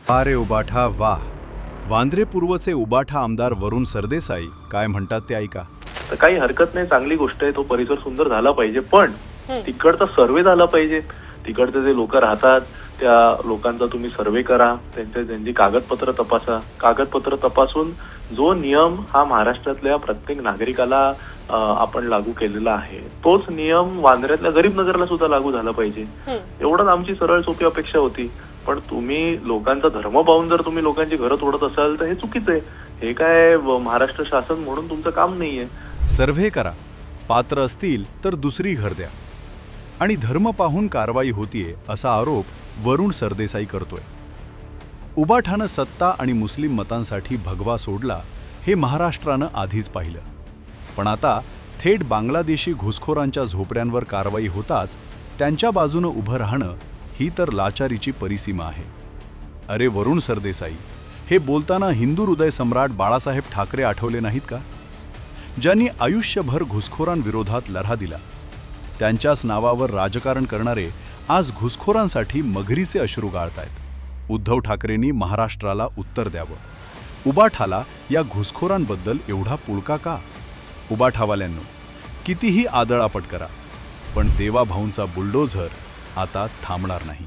अरे उबाठा वाह. वांद्रे पूर्वचे उबाठा आमदार वरुण सरदेसाई काय म्हणतात ते ऐका. तर काही हरकत नाही, चांगली गोष्ट आहे. तो परिसर सुंदर झाला पाहिजे, पण तिकडचा सर्वे झाला पाहिजे. तिकडचे जे लोक राहतात त्या लोकांचा तुम्ही सर्वे करा, त्यांची कागदपत्र तपासा. कागदपत्र तपासून जो नियम हा महाराष्ट्रातल्या प्रत्येक नागरिकाला आपण लागू केलेला आहे, तोच नियम वांद्र्यातल्या गरीब नगरला सुद्धा लागू झाला पाहिजे. एवढंच आमची सरळ सोपी अपेक्षा होती. पण तुम्ही लोकांचा धर्म पाहून जर तुम्ही लोकांची घरं तोडत असाल तर हे चुकीचं आहे. हे काय महाराष्ट्र शासन म्हणून तुमचं काम नाहीये. सर्व्हे करा, पात्र असतील तर दुसरी घर द्या आणि धर्म पाहून कारवाई होतीये असा आरोप वरुण सरदेसाई करतोय. उबाठानं सत्ता आणि मुस्लिम मतांसाठी भगवा सोडला हे महाराष्ट्रानं आधीच पाहिलं. पण आता थेट बांगलादेशी घुसखोरांच्या झोपड्यांवर कारवाई होताच त्यांच्या बाजूनं उभं राहणं ही तर लाचारीची परिसीमा आहे. अरे वरुण सरदेसाई, हे बोलताना हिंदू हृदय सम्राट बाळासाहेब ठाकरे आठवले नाहीत का, ज्यांनी आयुष्यभर घुसखोरांविरोधात लढा दिला. त्यांच्याच नावावर राजकारण करणारे आज घुसखोरांसाठी मगरीचे अश्रू गाळतायत. उद्धव ठाकरेंनी महाराष्ट्राला उत्तर द्यावं. उबाठाला या घुसखोरांबद्दल एवढा पुळका का? उबाठावाल्यांनो, कितीही आदळापट करा, पण देवाभाऊंचा बुलडोझर आता थांबणार नाही.